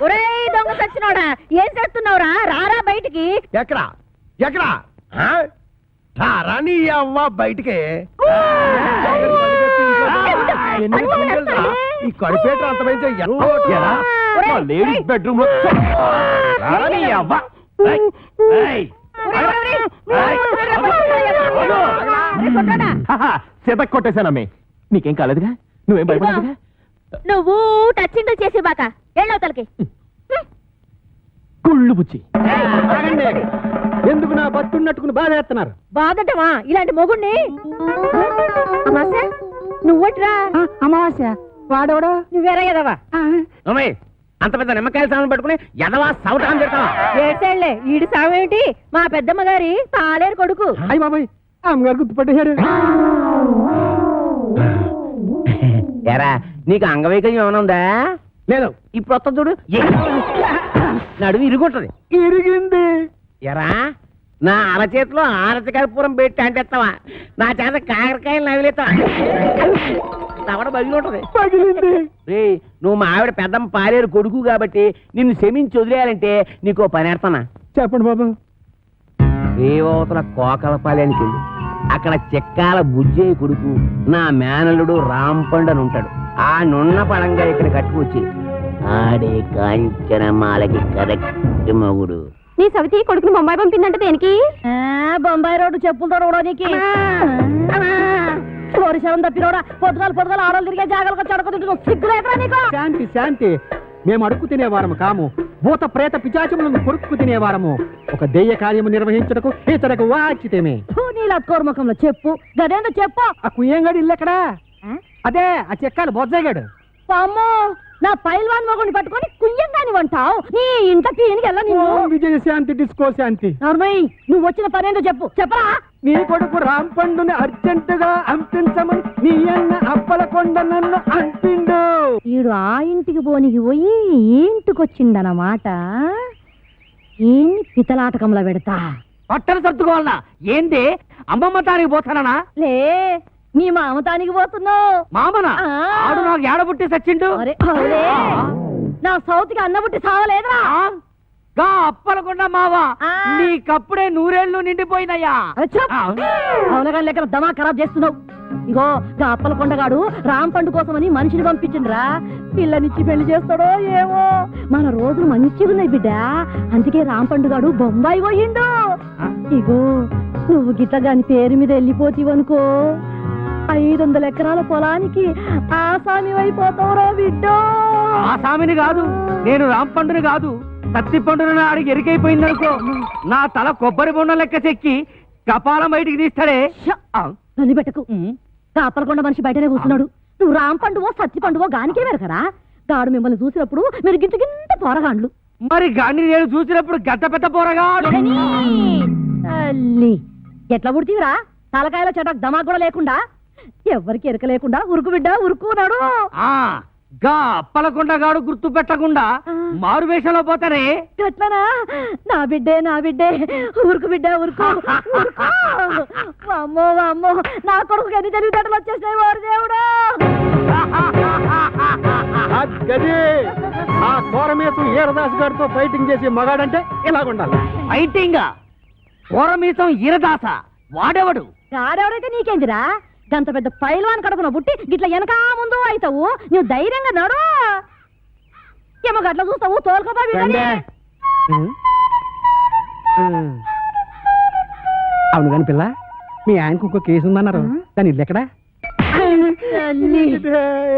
ఒరేయ్ దొంగ సచ్చినోడా, ఏం చేస్తున్నావురా? రారా బయటికి. ఎక్కడా ఎక్కడా రాని అవ్వ బయటికి. ఈ కడిపేట అంతమైతే లేడీస్ బెడ్రూమ్ లో చేత కొట్టేశానమ్మే. నీకేం కాలేదుగా? నువ్వేం భయపడదుగా? నువ్వు టచ్చింగ్ చేసి బాక ఎళ్ళవతలకి. కుళ్ళు బుచ్చి. ఎందుకు నా బతున్నట్టుకుని బాధ చేస్తున్నారు? బాధటమా ఇలాంటి మొగుణ్ణి? అమాసా నువ్వట్రా? అమావాస్య వాడవడా? నువ్వేరా ఎదవా? అంత పెద్ద నిమ్మకాయల సామాన్ పట్టుకుని ఎదవా సౌటాన్ని తిడతావా? ఏడ్చేళ్లే, ఈడి సావేమిటి? మా పెద్దమ్మ గారి పాలేరు కొడుకు. అయ్య బాబాయ్, అమ్మగారు గుర్తుపట్టేశారు. ఎరా, నీకు అంగవైకల్యం ఏమైనా ఉందా? లేదు. ఇప్పుడు వస్తా చూడు. నడుము ఇరుగుంటది. ఇరిగింది. ఎరా, నా అరచేతిలో ఆరతి కర్పూరం పెట్టి అంటేస్తావా? నా చేత కాకరకాయలు నవిలేస్తావా? తవడ బగిలింటది. పగిలింది. రేయ్, నువ్వు మా ఆవిడ పెద్దమ్మ పాలేరు కొడుకు కాబట్టి నిన్ను క్షమించి వదిలేయాలంటే నీకో పని ఎడతానా? చెప్పండి బాబు. రేవతల కోకల పాలేనికి అక్కడ చెక్కాల బుజ్జయ్య కొడుకు నా మేనల్లుడు రాంపండు అని ఉంటాడు. ఆ నున్న పడంగా ఇక్కడ కట్టుకొచ్చి ఆడే కాంచనమాలకి కరెక్ట్ మగుడు. నీ సవితి కొడుకుని బొంబాయి పంపిందంటే దేనికి? బొంబాయి రోడ్డు చెప్పులతో రోడోనికి వరుషం తప్పినోడా పొద్దుగాలు ఆడలు తిరిగే జాగాలకు చడకతుంటు సిగ్గులేకరా నీకు? శాంతి శాంతి, మేము అడుక్కు తినేవారము కాము, భూత ప్రేత పిచాచములను కొరుక్కు తినేవారము. ఒక దెయ్య కార్యము నిర్వహించటకు ఇతరకు వాచితేమే. నీళ్ళ కోర్మకంలో చెప్పు, గదేందో చెప్పు. ఆ కుయ్యంగాడు ఇల్లు ఎక్కడా? అదే ఆ చెక్కాలు బొజ్జగాడు. అమ్మో, నా పైల్వాన్ మొగుడిని పట్టుకొని కుయ్యంగాని వంటావు. నీ ఇంటకి ఎనికెళ్ళ విజయ శాంతి డిస్కో శాంతి. నర్మయ్య, నువ్వు వచ్చిన పనేందో చెప్పు, చెప్పరా? నీ కొడుకు రాంపండుని అర్జెంటుగా అంపించమని నీ అన్న అప్పలకొండ నన్ను అంపిండు. ఈడు ఆ ఇంటికి పోనికి పోయి ఈ ఇంటికొచ్చిండనమాట. ఏన్ని పితలాటకంలో పెడతా. పట్టణ సర్దుకోవాలనా? ఏంది అమ్మమ్మ తానికి పోతానా? లే, నీ మామతానికి పోతున్నావు. మామనా? ఆడు నాకు ఏడబుట్టి సచ్చిండు. అరే, అవులే. నా సౌతికి అన్నబుట్టి సావలేదురా. గా అప్పలకొండ మావా, ఆ. నీకప్పుడే నూరేళ్లు నిండిపోయినయ్యా. అవునగా లెక్కన దమా ఖరాబ్ చేస్తున్నావు. ఇగో గా అప్పలకొండగాడు రాంపండు కోసమని మనిషిని పంపించిండ్రా. పిల్లనిచ్చి పెళ్లి చేస్తాడో ఏమో. మన రోజులు మంచిగా ఉన్నాయి బిడ్డ, అందుకే రాంపండుగాడు బొంబాయి పోయిండు. ఇగో నువ్వు గిట్ల గాని పేరు మీద వెళ్ళిపోతీవనుకో 500 ఎకరాల పొలానికి ఆసామి అయిపోతావురా బిడ్డో. ఆ సామిని కాదు, నేను రాంపండుని కాదు, కత్తి పండుని అడిగి ఎరికైపోయిందనుకో, నా తల కొబ్బరి బొండ లెక్క చెక్కి కపాలం బయటికి తీస్తాడే. నన్ను పెట్టకు. కాపలకొండ మనిషి బయటనే కూర్చున్నాడు. నువ్వు రాంపండువో సత్తి పండువో గానికే వెరకరా? గాడు మిమ్మల్ని చూసినప్పుడు మీరు గింత గింత పోరగాండ్లు. మరి గాని నేను చూసినప్పుడు గద్ద పెద్ద పోరగాడు. తల్లి, ఎట్లా పుడితీవిరా? తలకాయల చెట దమా కూడా లేకుండా, ఎవరికి ఎరక లేకుండా ఉరుకు బిడ్డ ఉరుకున్నాడు. గా అప్పలకొండగాడు గుర్తు పెట్టకుండా మారు వేషంలో పోతానే. ఎట్లనా? నా బిడ్డే ఉరుకు బిడ్డ ఉరుకు ఉరుకు. అమ్మో అమ్మో, నా కొడుకు ఎన్ని తెలివితేటలు వచ్చేసినాయి వారు దేవుడు. ఆ కోరమేసం ఈరదాస్ గారితో ఫైటింగ్ చేసి మగాడంటే ఇలాగుండాలి. ఫైటింగ్ కోరమేసం ఈరదాస వాడేవాడు? ఆడెవడైతే నీకేందిరా? గంత పెద్ద పైల్వాన్ కడుపున పుట్టి గిట్ల వెనకా ముందు అవుతావు. నువ్వు ధైర్యంగా నడు. ఏమో గట్ల చూస్తావు, తోలుకోబా. అవును కాని పిల్ల, మీ ఆయనకు ఇంకో కేసు ఉందన్నారు, దాని ఇల్లు ఎక్కడా?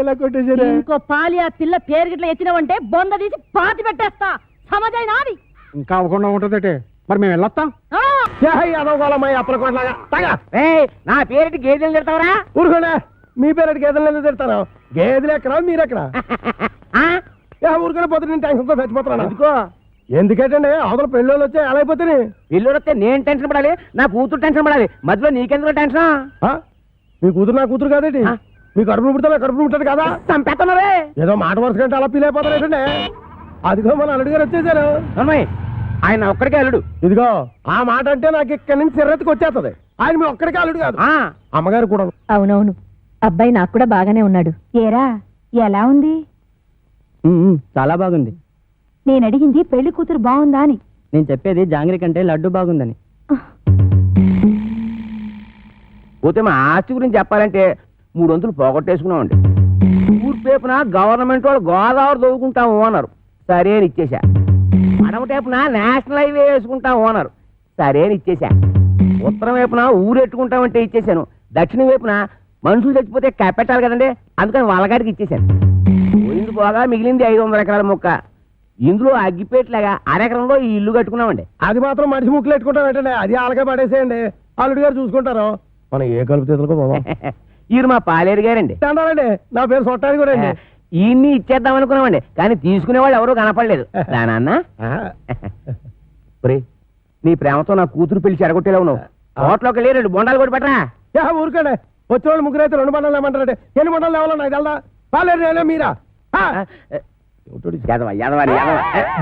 ఇలా కొట్టేసారా? ఇంకో పాలి ఆ పిల్ల పేరు గిట్ల ఎత్తినవంటే బొంద తీసి పాతి పెట్టేస్తా. సమజైనా అది ఇంకా అవ్వకుండా ఉంటుందటే. మరి మేము వెళ్ళొస్తాం. నా పేరెట్టి గేదెలు తిడతావరా? ఊరుకోలే, మీ పేరెట్టి గేదెలు ఎందుకు తిడతాను? గేదెలు ఎక్కడా మీరెక్కడా? ఊరుకునే పోతే నేను టెన్షన్తో చచ్చిపోతున్నాను. ఎందుకో? ఎందుకంటే అవతల పెళ్ళోళ్ళు వచ్చే ఎలా అయిపోతుంది? ఇల్లు వస్తే నేను టెన్షన్ పడాలి, నా కూతురు టెన్షన్ పడాలి. మధ్యలో నీకెందుకు టెన్షన్? మీ కూతురు నా కూతురు కాదేంటి? మీ కడుపును పుడతా కడుపును పుట్టదు కదా? చంపేస్తున్నారే. ఏదో మాట వరుస కంటే అలా ఫీల్ అయిపోతారు ఏంటంటే. అదిగో మన అల్లుడు గారు వచ్చేసారు. ఆయన ఒక్కడికే అల్లుడు. ఇదిగో ఆ మాట అంటే నాకు ఇక్కడి నుంచి సిర్రెత్తుకు వచ్చేస్తుంది. ఆయన మీ ఒక్కడికే అల్లుడు కాదు, అమ్మగారు కూడా. అవునవును, అబ్బాయి నాకు కూడా బాగానే ఉన్నాడు. ఏరా, ఎలా ఉంది? చాలా బాగుంది. నేను అడిగింది పెళ్లి కూతురు బాగుందా అని. నేను చెప్పేది జాంగ్రీ కంటే లడ్డు బాగుందని. పోతే మా ఆస్తి గురించి చెప్పాలంటే 3 వంతులు పోగొట్టేసుకున్నామండి. ఊర్పేపున గవర్నమెంట్ వాళ్ళు గోదావరి దొరుకుంటాము అన్నారు, సరే అని ఇచ్చేసా. అడవ టైపున నేషనల్ హైవే వేసుకుంటాము అన్నారు, సరే అని ఇచ్చేసా. ఉత్తరం వైపున ఊరెట్టుకుంటామంటే ఇచ్చేసాను. దక్షిణ వైపున మనుషులు చచ్చిపోతే కప్పెట్టాలి కదండి, అందుకని వాళ్ళగాడికి ఇచ్చేసాను. పోయింది పోగా మిగిలింది 500 ఎకరాల మొక్క. ఇందులో అగ్గిపేటలాగా అరెకరంలో ఈ ఇల్లు కట్టుకున్నామండి. అది మాత్రం మనిషి ముక్కులు పెట్టుకుంటాం ఏంటంటే, అది ఆలకే పడేసేయండి, అల్లుడు గారు చూసుకుంటారు. మనం ఏ కలుపు తీసుకో పోదాం. ఈయన మా పాలేరు గారండి. అండి, నా పేరు సొట్టాది కూడా అండి. ఈయన్ని ఇచ్చేద్దాం అనుకున్నామండి, కానీ తీసుకునేవాళ్ళు ఎవరూ కనపడలేదు. నాన్న నీ ప్రేమతో నా కూతురు పెళ్లి చెడగొట్టేలా ఉన్నావు. తోటలోకి వెళ్ళి 2 బొండాలు కూడా పెట్టరా. ఊరుకోండి, వచ్చే వాళ్ళు ముగ్గురు అయితే 2 బండాలు ఏమంటారంటే, ఎన్ని బండాలు లేవాలో నాకు తెలదా? పాలేరు మీరా?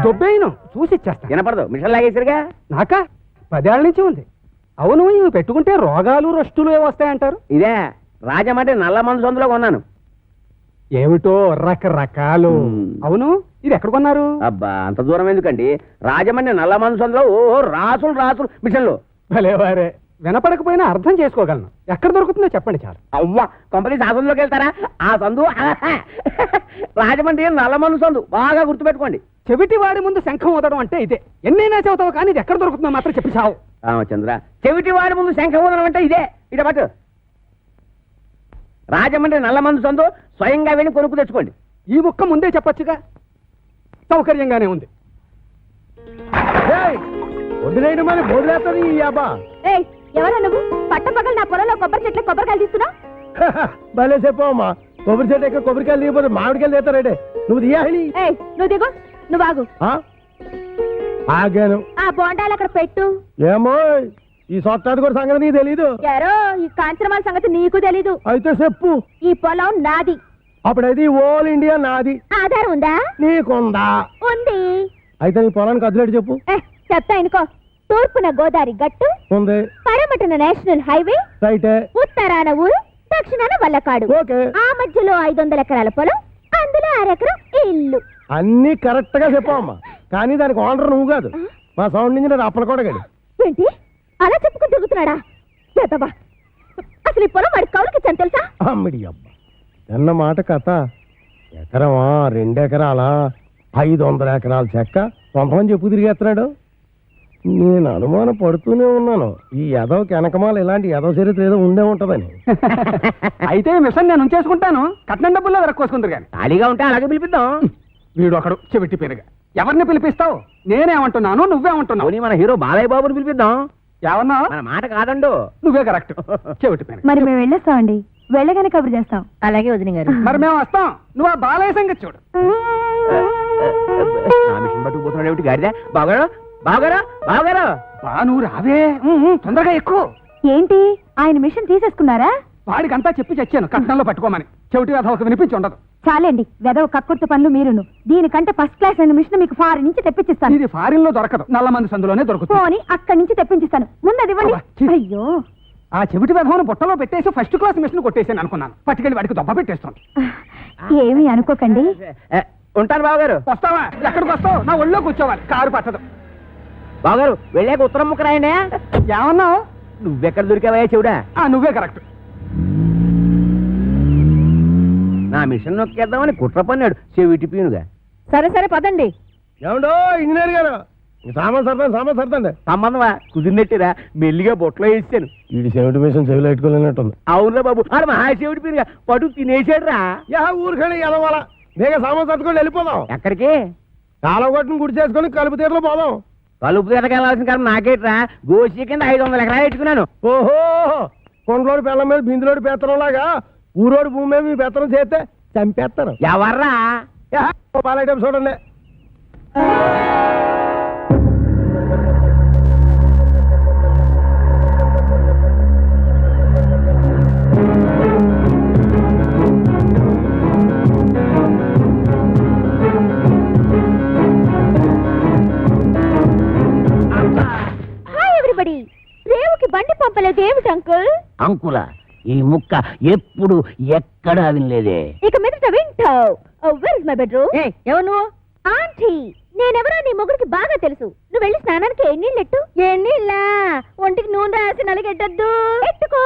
దొబ్బేయను చూసి ఇచ్చేస్తా. వినపడదు, మిషన్ లాగేసరిగా. నాకా 10 ఏళ్ల నుంచి ఉంది. అవును, ఇవి పెట్టుకుంటే రోగాలు రష్టులు వస్తాయంటారు. ఇదే రాజమండ్రి నల్ల మందు సందులో కొన్నాను. ఏమిటో రకరకాలు. అవును, ఇది ఎక్కడ కొన్నారు? అబ్బా, అంత దూరం ఎందుకండి? రాజమండ్రి నల్ల మందు సందులో రాసులు మిషన్లు. భలేవారే, వినపడకపోయినా అర్థం చేసుకోగలను. ఎక్కడ దొరుకుతుందో చెప్పండి చాలు. అవ్వ కంపెనీ శాసనంలోకి వెళ్తారా? ఆ సందు ఆహా. రాజమండ్రి నల్లమన్ను సందు బాగా గుర్తుపెట్టుకోండి. చెవిటి వాడి ముందు శంఖం ఊదడం అంటే ఇదే. ఎన్నైనా చెబుతావు కానీ ఇది ఎక్కడ దొరుకుతుందో మాత్రం చెప్పి చావు. రామచంద్ర చెవిటి వాడి ముందు శంఖమూదనం అంటే ఇదే. ఇట పట్టు. రాజమండ్రి నల్లమందు సందు స్వయంగా వెళ్ళి కొనుక్కు తెచ్చుకోండి. ఈ ముక్క ముందే చెప్పొచ్చుగా. సౌకర్యంగానే ఉంది. వదిలేయడం మరి బోధలేస్తుంది ఈ అబ్బా. ఏయ్, ఎవరా నువ్వు? పట్టపగలు నా పొలంలో కొబ్బరి చెట్లు కొబ్బరికాయలు తీస్తున్నా? భలే చెప్పమ్మా. కొబ్బరి చెట్టు ఎక్క కొబ్బరికాయలు తీయకపోతే మామిడికాయలు తీస్తారంటే నువ్వు తీయాలి. ఏయ్, నువ్వు దిగు. నువ్వు ఆగు. ఆగాను. ఆ బోండాలు అక్కడ పెట్టు. ఏమో ఈ సొట్టాది కూడా సంగతి నీకు తెలీదు. యారో ఈ కాంచనమాల సంగతి నీకు తెలీదు. అయితే చెప్పు. ఈ పొలం నాది. అప్పుడైతే ఓల్ ఇండియా నాది. ఆధారం ఉందా? నీకుందా? ఉంది. అయితే నీ పొలానికి అదిలేడు చెప్పు. చెప్తా ఇనుకో. తూర్పున గోదావరి గట్టు ఉంది. పడమటన నేషనల్ హైవే, రైటే. ఉత్తరాన ఊరు, దక్షిణాన వల్లకాడు. ఓకే. ఆ మధ్యలో 500 ఎకరాల పొలం, అందులో 1 ఎకరం ఇల్లు. అన్ని కరెక్ట్ గా చెప్పమ్మా. కానీ దానికి ఓనర్ నువ్వు కాదు, మా సౌండ్ ఇంజనీర్ అప్పలకోటగాడు. ఏంటి అలా చెప్పుకుని తిరుగుతున్నాడా? చేతవా అసలు ఈ పొలం వాడి కౌలుకి ఇచ్చాను తెలుసా? అమ్మిడి అబ్బా ఎన్న మాట కథ. ఎకరమా 2 ఎకరాలా 500 ఎకరాల చెక్క కొంతమంది చెప్పు తిరిగేస్తున్నాడు. నేను అనుమానం పడుతూనే ఉన్నాను ఈ యదవకి వెనకమాల ఇలాంటి యదవ చరిత్ర ఏదో ఉండే ఉంటదని. అయితే మిషన్ నేను ఉంచేసుకుంటాను. కట్నం డబ్బుల్లో వెరక్కోసుకుందరు కానీ. ఖాళీగా ఉంటే అలాగే పిలిపిద్దాం. వీడు ఒకడు చెవిటి పేరుగా. ఎవరిని పిలిపిస్తావు? నేనేమంటున్నాను, నువ్వేమంటున్నావు? పోనీ మన హీరో బాలయ్య బాబుని పిలిపిద్దాం. ఏమన్నా? మన మాట కాదండు. నువ్వే కరెక్ట్. చెవిటి పేరు. మరి మేము వెళ్ళొస్తామండి. వెళ్ళగానే కబురు చేస్తాం. అలాగే వదిన గారు. మరి మేము వస్తాం. నువ్వు ఆ బాలయ్య సంగతి చూడు. నా మిషన్ పట్టుకుపోతున్నాడు ఏమిటి గారిదా? బావగారు బావగారు బావగారు. బా నువ్వు రావే. తొందరగా ఎక్కువ. ఏంటి ఆయన మిషన్ తీసేసుకున్నారా? వాడికంతా చెప్పి చచ్చాను కట్నంలో పట్టుకోమని. చెవిటి కథ ఒక వినిపించి ఉండదు. చాలండి వెదవ కక్కుర్తి పనులు మీరును. దీనికంటే ఫస్ట్ క్లాస్ అయిన మిషన్ మీకు ఫారిన్ నుంచి తెప్పించిస్తాను. ఇది ఫారిన్ లో దొరకదు, నల్లమంది సందులోనే దొరుకుతుంది. పోనీ అక్కడి నుంచి తెప్పించిస్తాను. ముందు అది ఇవ్వండి. అబ్బా, ఛీ. అయ్యో ఆ చెవిటి వెధవను బుట్టలో పెట్టేసి ఫస్ట్ క్లాస్ మిషన్ కొట్టేసాను అనుకున్నాను. పట్టుకెళ్ళి వాడికి దొబ్బ పెట్టేస్తాను. ఏమీ అనుకోకండి. ఉంటాను బావగారు. వస్తావా? ఎక్కడికి వస్తావు? నా ఒళ్ళో కూర్చోవాలి. కారు పట్టదు. బావగారు వెళ్ళాక ఉత్తరం ముక్క రాయండి. ఏమన్నావు? నువ్వెక్కడ దొరికావయ్యా చెవుడా? నువ్వే కరెక్ట్. నా మిషన్ నొక్కేద్దామని కుట్ర పన్నాడు చెవిటి పీనుగా. సరే సరే పదండి. ఏమండో ఇంజనీర్ గారు సామాన్ సర్దండి. సంబంధమా కుదిరినట్టురా మెల్లిగా బొట్లో వేసాను. వీడి చెవిటి మిషన్ చెవిలో పెట్టుకోలేనట్టుంది. అవునురా బాబు ఆడు మహా చెవిటి పీనుగా పడు తినేసాడు రా. ఊరికని ఎదవాల బేగ సామాన్ సర్దుకొని వెళ్ళిపోదాం. ఎక్కడికి? కాలగొట్టును గుడి చేసుకొని కలుపు తీరలో పోదాం. కలుపు తీరకెళ్ళాల్సిన కారణం నాకేట్రా. గోసి కింద 500 ఎకరాలు పెట్టుకున్నాను. ఓహో కొండలోడి పిల్లల మీద బిందులోడి పెత్తనం లాగా ఊరోడి భూమి మీద మీ పెత్తనం చేస్తే చంపేస్తారు. ఎవర్రా? పాలైటం చూడండి. Hi everybody. రేవుకి బండి పంపలేదు ఏమిటి అంకుల్? అంకుల ఈ ముక్క ఎప్పుడు ఎక్కడా వినలేదే. ఇక మీదట వింటావు. Where is my bedroom? ఎవరు నువ్వు? ఆంటీ. నేనెవరో నీ ముగ్గురికి బాగా తెలుసు. నువ్వు వెళ్ళి స్నానానికి ఎన్నీళ్ళెట్టు. ఎన్నీళ్ళా? ఒంటికి నూనె రాసి నలిగెట్టద్దు. ఎట్టుకో.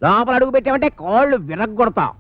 లోపల అడుగు పెట్టామంటే కాళ్ళు విరగొడతావు.